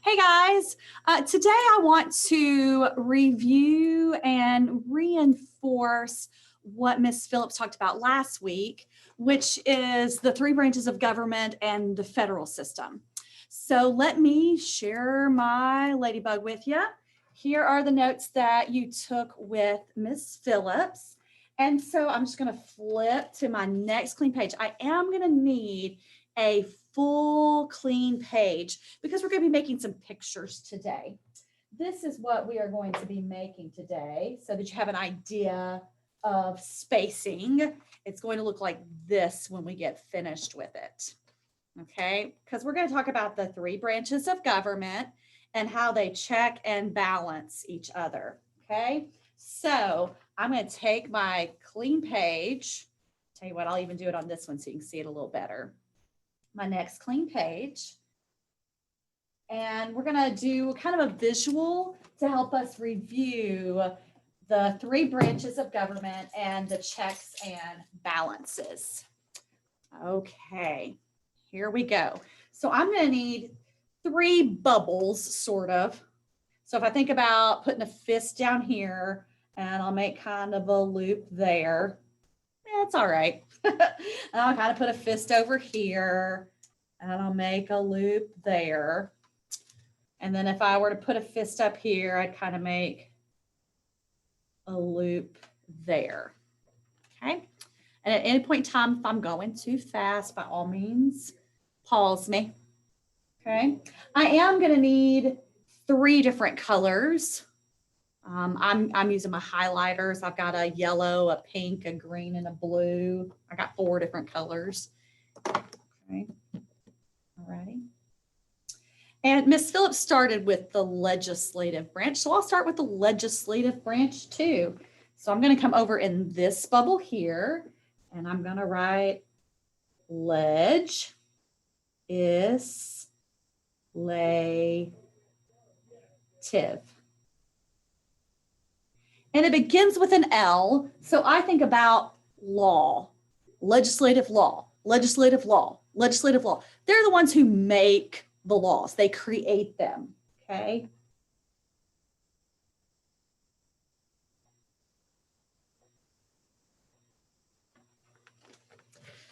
Hey guys, today I want to review and reinforce what Ms. Phillips talked about last week, which is the three branches of government and the federal system. So let me share my ladybug with you. Here are the notes that you took with Ms. Phillips. And so I'm just going to flip to my next clean page. I am going to need a full clean page because we're going to be making some pictures today. This is what we are going to be making today so that you have an idea of spacing. It's going to look like this when we get finished with it. Okay, because we're going to talk about the three branches of government and how they check and balance each other. Okay, so I'm going to take my clean page. Tell you what, I'll even do it on this one so you can see it a little better. My next clean page. And we're going to do kind of a visual to help us review the three branches of government and the checks and balances. Okay, here we go. So I'm going to need three bubbles, sort of. So if I think about putting a fist down here, and I'll make kind of a loop there. It's all right. And I'll kind of put a fist over here, and I'll make a loop there. And then if I were to put a fist up here, I'd kind of make a loop there. Okay. And at any point in time, if I'm going too fast, by all means, pause me. Okay. I am going to need three different colors. I'm using my highlighters. I've got a yellow, a pink, a green, and a blue. I got 4 different colors. Okay. All righty. And Ms. Phillips started with the legislative branch. So I'll start with the legislative branch too. So I'm going to come over in this bubble here, and I'm going to write leg is lative. And it begins with an L. So I think about law, legislative law, legislative law, legislative law. They're the ones who make the laws. They create them, okay?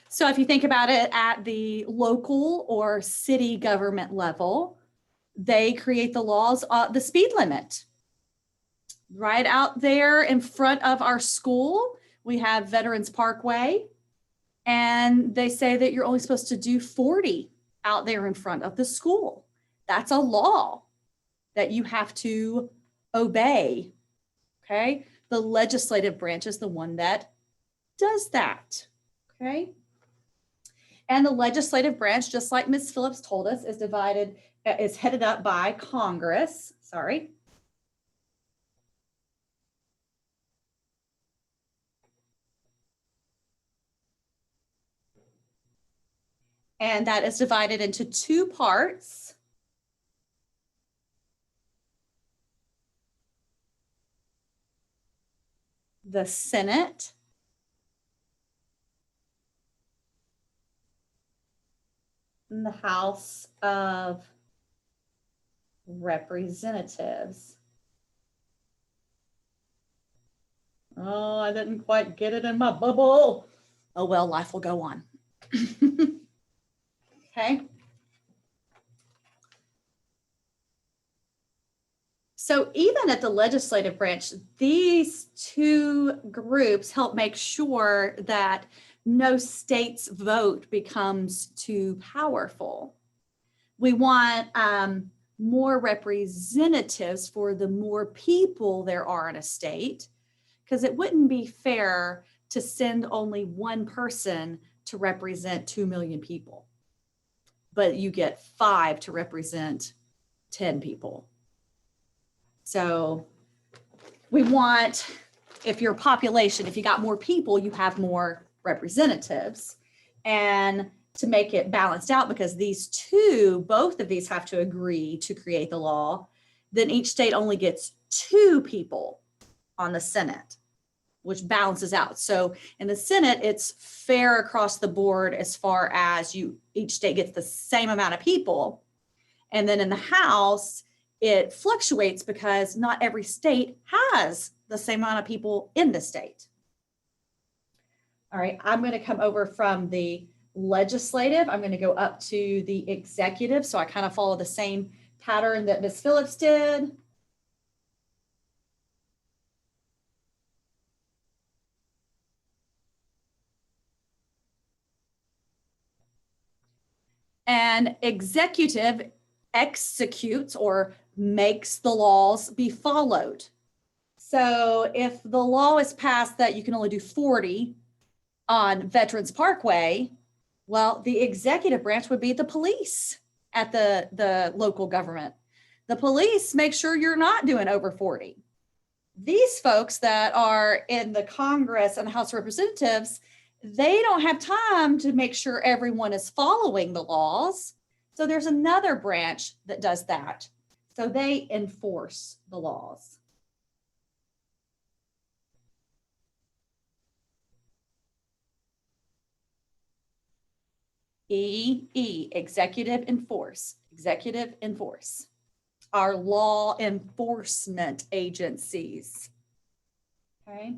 So if you think about it at the local or city government level, they create the laws, the speed limit. Right out there in front of our school, we have Veterans Parkway, and they say that you're only supposed to do 40 out there in front of the school. That's a law that you have to obey, okay? The legislative branch is the one that does that, okay? And the legislative branch, just like Ms. Phillips told us, is headed up by Congress, sorry. And that is divided into 2 parts. The Senate and the House of Representatives. Oh, I didn't quite get it in my bubble. Oh, well, life will go on. Okay. So even at the legislative branch, these 2 groups help make sure that no state's vote becomes too powerful. We want more representatives for the more people there are in a state, because it wouldn't be fair to send only one person to represent 2 million people, but you get 5 to represent 10 people. So we want, if your population, if you got more people, you have more representatives. And to make it balanced out, because these 2, both of these have to agree to create the law, then each state only gets 2 people on the Senate, which balances out. So in the Senate, it's fair across the board as far as each state gets the same amount of people. And then in the House, it fluctuates because not every state has the same amount of people in the state. All right, I'm going to come over from the legislative. I'm going to go up to the executive. So I kind of follow the same pattern that Ms. Phillips did. And executive executes or makes the laws be followed. So if the law is passed that you can only do 40 on Veterans Parkway, well, the executive branch would be the police at the local government. The police make sure you're not doing over 40. These folks that are in the Congress and the House of Representatives, they don't have time to make sure everyone is following the laws. So there's another branch that does that. So they enforce the laws. Executive enforce, executive enforce. Our law enforcement agencies. Okay.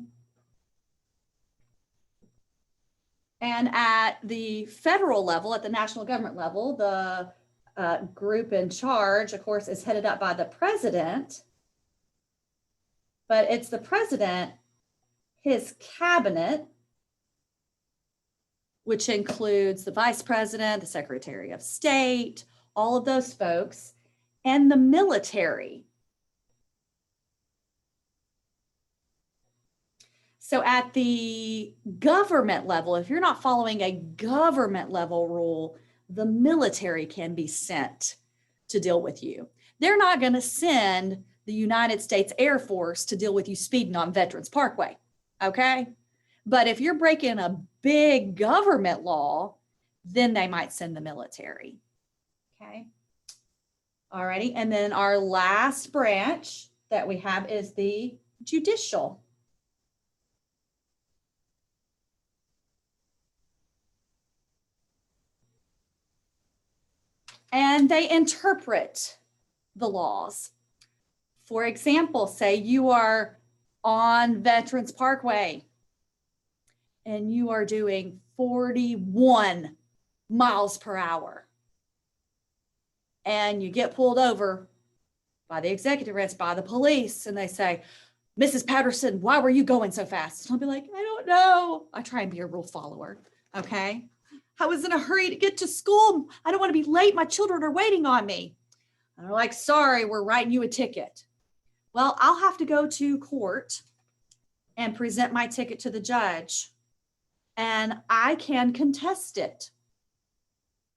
And at the federal level, at the national government level, the group in charge, of course, is headed up by the president. But it's the president, his cabinet, which includes the vice president, the secretary of state, all of those folks, and the military. So at the government level, if you're not following a government level rule, the military can be sent to deal with you. They're not going to send the United States Air Force to deal with you speeding on Veterans Parkway, okay? But if you're breaking a big government law, then they might send the military, okay? All righty, and then our last branch that we have is the judicial. And they interpret the laws. For example, say you are on Veterans Parkway and you are doing 41 miles per hour and you get pulled over by the executive branch, by the police, and they say, Mrs. Patterson, why were you going so fast? And I'll be like, I don't know. I try and be a rule follower, okay? I was in a hurry to get to school. I don't want to be late. My children are waiting on me. And they're like, sorry, we're writing you a ticket. Well, I'll have to go to court and present my ticket to the judge. And I can contest it.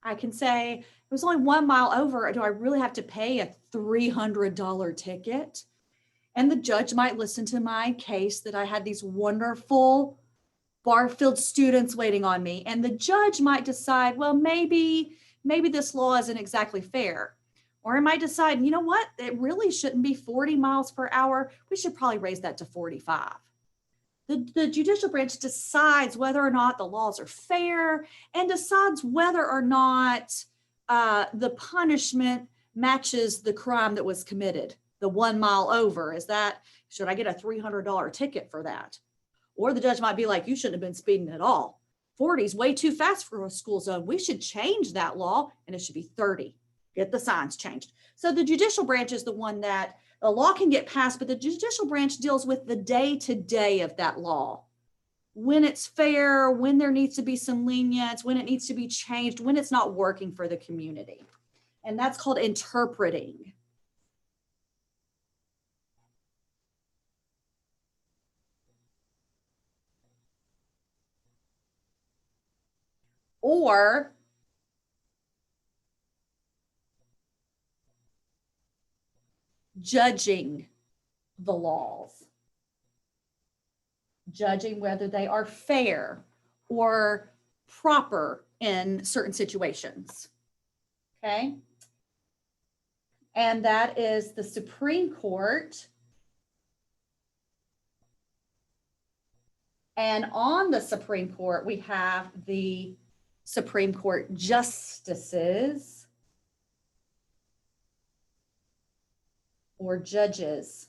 I can say, it was only 1 mile over. Do I really have to pay a $300 ticket? And the judge might listen to my case that I had these wonderful Barfield students waiting on me. And the judge might decide, well, maybe this law isn't exactly fair. Or it might decide, you know what, it really shouldn't be 40 miles per hour. We should probably raise that to 45. The judicial branch decides whether or not the laws are fair and decides whether or not the punishment matches the crime that was committed. The 1 mile over, should I get a $300 ticket for that? Or the judge might be like, you shouldn't have been speeding at all. 40 is way too fast for a school zone. We should change that law and it should be 30. Get the signs changed. So the judicial branch is the one that a law can get passed, but the judicial branch deals with the day-to-day of that law. When it's fair, when there needs to be some lenience, when it needs to be changed, when it's not working for the community. And that's called interpreting. Or judging the laws, judging whether they are fair or proper in certain situations, okay? And that is the Supreme Court. And on the Supreme Court, we have the Supreme Court justices. or judges.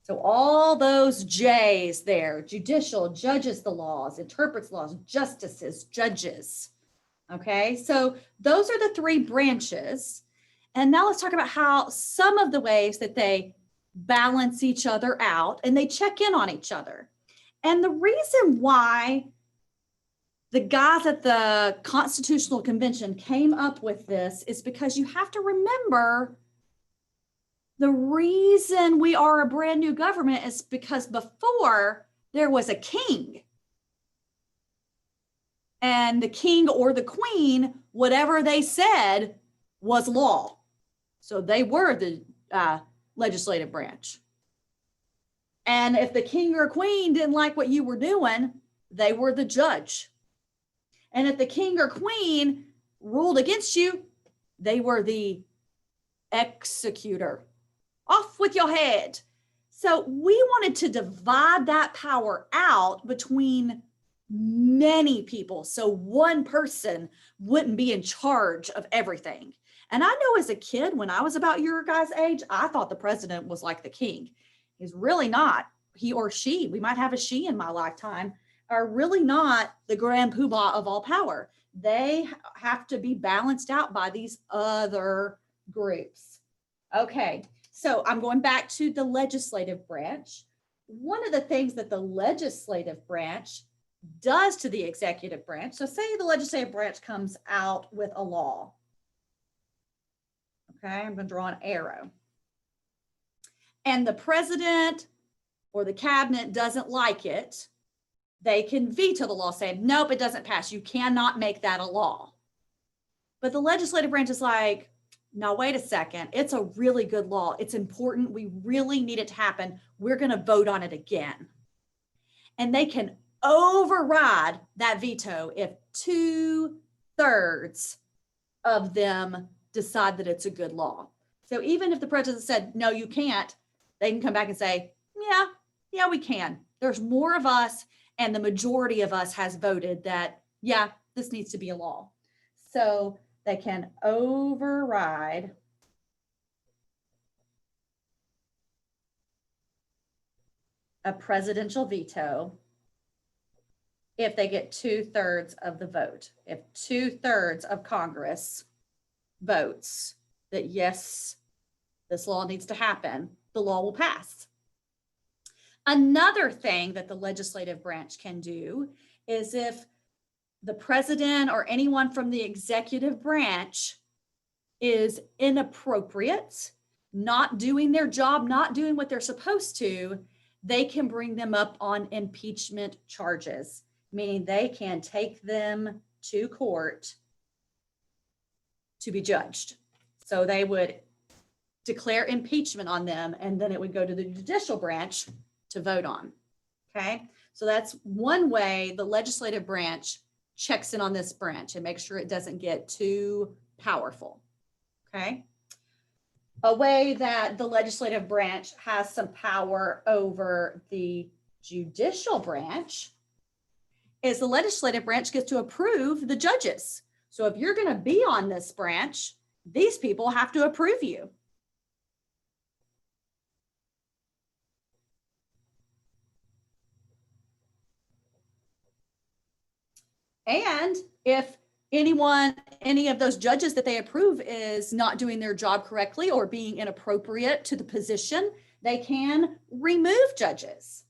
So all those J's there, judicial, judges the laws, interprets laws, justices, judges. Okay, so those are the three branches. And now let's talk about how some of the ways that they balance each other out and they check in on each other. And the reason why the guys at the Constitutional Convention came up with this is because you have to remember the reason we are a brand new government is because before there was a king. And the king or the queen, whatever they said was law. So they were the legislative branch. And if the king or queen didn't like what you were doing, they were the judge. And if the king or queen ruled against you, they were the executor. Off with your head. So we wanted to divide that power out between many people so one person wouldn't be in charge of everything. And I know as a kid, when I was about your guys' age, I thought the president was like the king. He's really not. He or she, we might have a she in my lifetime, are really not the grand poobah of all power. They have to be balanced out by these other groups. Okay, so I'm going back to the legislative branch. One of the things that the legislative branch does to the executive branch, so say the legislative branch comes out with a law. Okay, I'm going to draw an arrow. And the president or the cabinet doesn't like it. They can veto the law, saying, nope, it doesn't pass. You cannot make that a law. But the legislative branch is like, now, wait a second. It's a really good law. It's important. We really need it to happen. We're going to vote on it again. And they can override that veto if 2/3 of them decide that it's a good law. So even if the president said, no, you can't, they can come back and say, yeah, we can. There's more of us, and the majority of us has voted that, yeah, this needs to be a law. So they can override a presidential veto if they get 2/3 of the vote. If 2/3 of Congress votes that, yes, this law needs to happen, the law will pass. Another thing that the legislative branch can do is if the president or anyone from the executive branch is inappropriate, not doing their job, not doing what they're supposed to, they can bring them up on impeachment charges, meaning they can take them to court to be judged. So they would declare impeachment on them, and then it would go to the judicial branch to vote on. Okay, so that's one way the legislative branch checks in on this branch and makes sure it doesn't get too powerful. Okay, a way that the legislative branch has some power over the judicial branch is the legislative branch gets to approve the judges. So if you're going to be on this branch, these people have to approve you. And if any of those judges that they approve is not doing their job correctly or being inappropriate to the position, they can remove judges.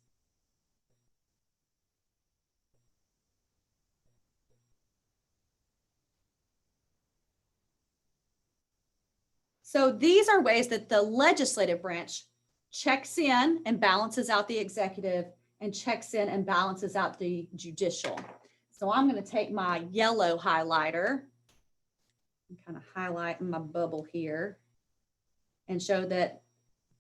So these are ways that the legislative branch checks in and balances out the executive and checks in and balances out the judicial. So I'm going to take my yellow highlighter and kind of highlight my bubble here and show that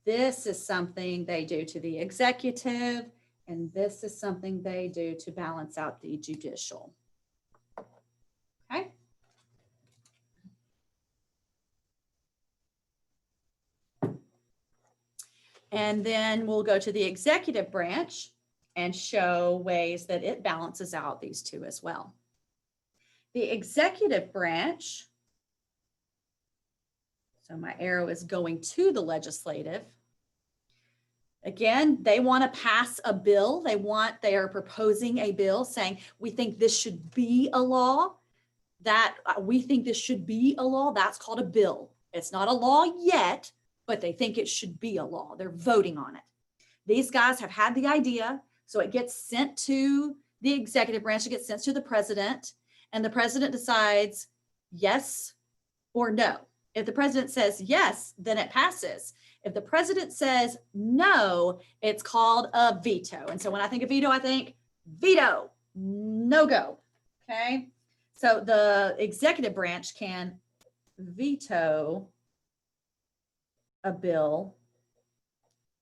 this is something they do to the executive and this is something they do to balance out the judicial. Okay. And then we'll go to the executive branch and show ways that it balances out these two as well. The executive branch So my arrow is going to the legislative. Again, they want to pass a bill. They are proposing a bill saying, we think this should be a law. We think this should be a law. That's called a bill. It's not a law yet, but they think it should be a law. They're voting on it. These guys have had the idea, so it gets sent to the executive branch, it gets sent to the president, and the president decides yes or no. If the president says yes, then it passes. If the president says no, it's called a veto. And so when I think of veto, I think veto, no go. Okay. So the executive branch can veto a bill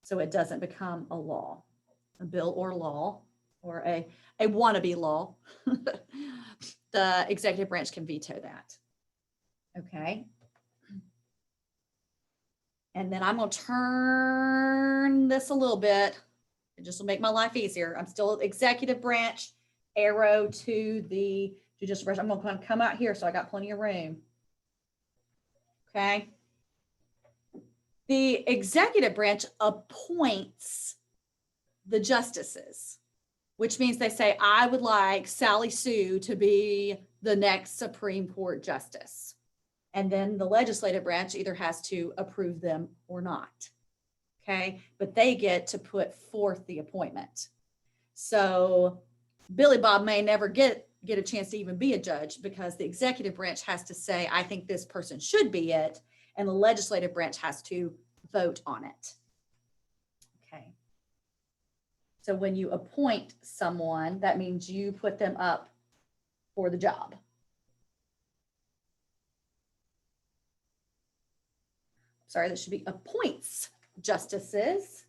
so it doesn't become a law, a bill or law, or a wannabe law. The executive branch can veto that. Okay. And then I'm going to turn this a little bit. It just will make my life easier. I'm still executive branch, arrow to the judicial branch. I'm going to come out here so I got plenty of room. Okay. The executive branch appoints the justices, which means they say, I would like Sally Sue to be the next Supreme Court justice. And then the legislative branch either has to approve them or not. Okay, but they get to put forth the appointment. So Billy Bob may never get a chance to even be a judge because the executive branch has to say, I think this person should be it. And the legislative branch has to vote on it. Okay. So when you appoint someone, that means you put them up for the job. Sorry, that should be appoints justices.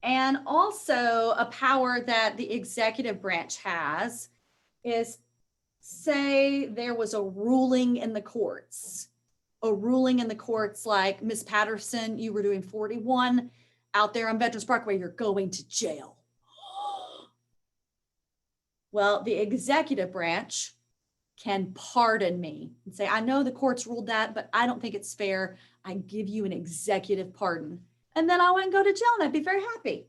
And also a power that the executive branch has is, say there was a ruling in the courts. A ruling in the courts like, Miss Patterson, you were doing 41 out there on Veterans Parkway, you're going to jail. Well, the executive branch can pardon me and say, I know the courts ruled that, but I don't think it's fair. I give you an executive pardon. And then I wouldn't go to jail and I'd be very happy.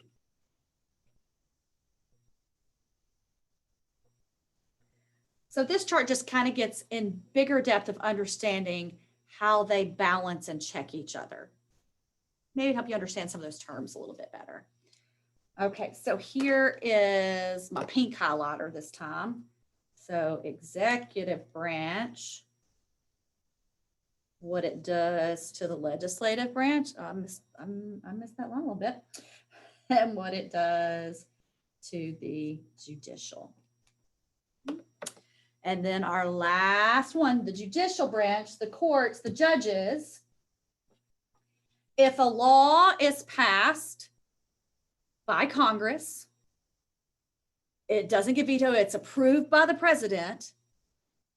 So this chart just kind of gets in bigger depth of understanding how they balance and check each other. Maybe help you understand some of those terms a little bit better. Okay, so here is my pink highlighter this time. So executive branch, what it does to the legislative branch. I missed that one a little bit. And what it does to the judicial. And then our last one, the judicial branch, the courts, the judges. If a law is passed by Congress, it doesn't get vetoed, it's approved by the president,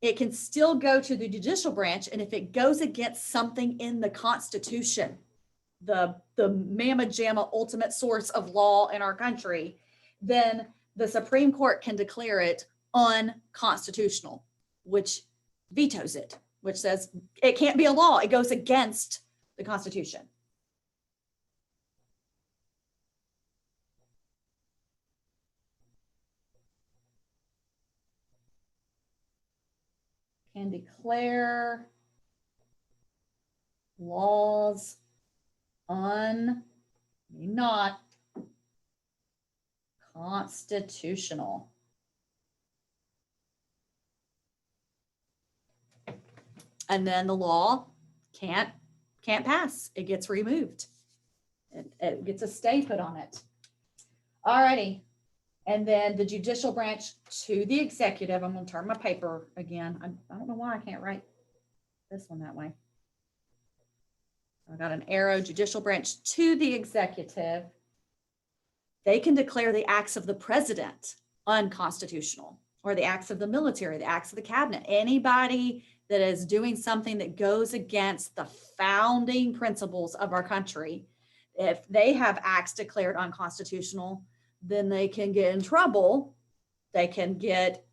it can still go to the judicial branch. And if it goes against something in the Constitution, the mamma jamma ultimate source of law in our country, then the Supreme Court can declare it unconstitutional, which vetoes it, which says it can't be a law. It goes against the Constitution. Can declare laws not constitutional. And then the law can't pass. It gets removed. It gets a stay put on it. All righty. And then the judicial branch to the executive. I'm going to turn my paper again. I don't know why I can't write this one that way. I got an arrow, judicial branch to the executive. They can declare the acts of the president unconstitutional, or the acts of the military, the acts of the cabinet. Anybody that is doing something that goes against the founding principles of our country, if they have acts declared unconstitutional, then they can get in trouble. They can get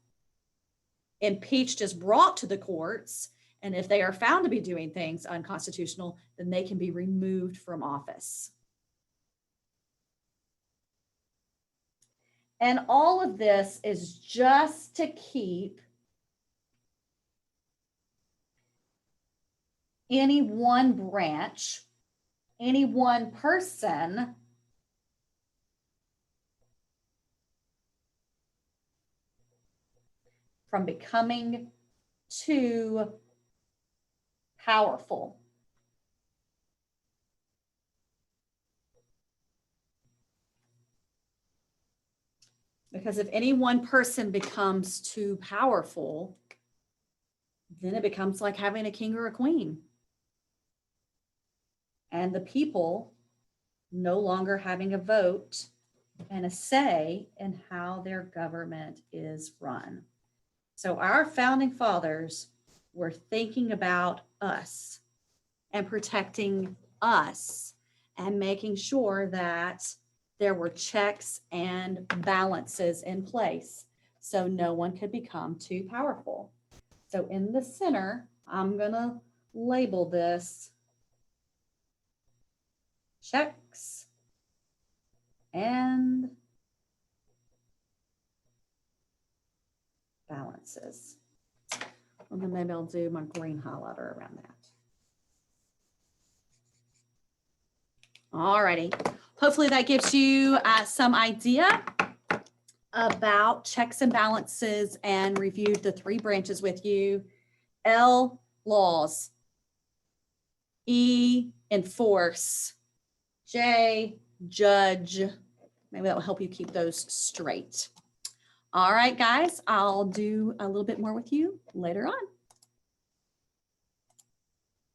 impeached as brought to the courts, And if they are found to be doing things unconstitutional, then they can be removed from office. And all of this is just to keep any one branch, any one person from becoming too powerful. Because if any one person becomes too powerful, then it becomes like having a king or a queen. And the people no longer having a vote and a say in how their government is run. So our founding fathers were thinking about us and protecting us and making sure that there were checks and balances in place so no one could become too powerful. So in the center, I'm going to label this checks and balances. And then maybe I'll do my green highlighter around that. All righty. Hopefully that gives you some idea about checks and balances and reviewed the 3 branches with you. L, laws. E, enforce. J, judge. Maybe that will help you keep those straight. All right, guys, I'll do a little bit more with you later on.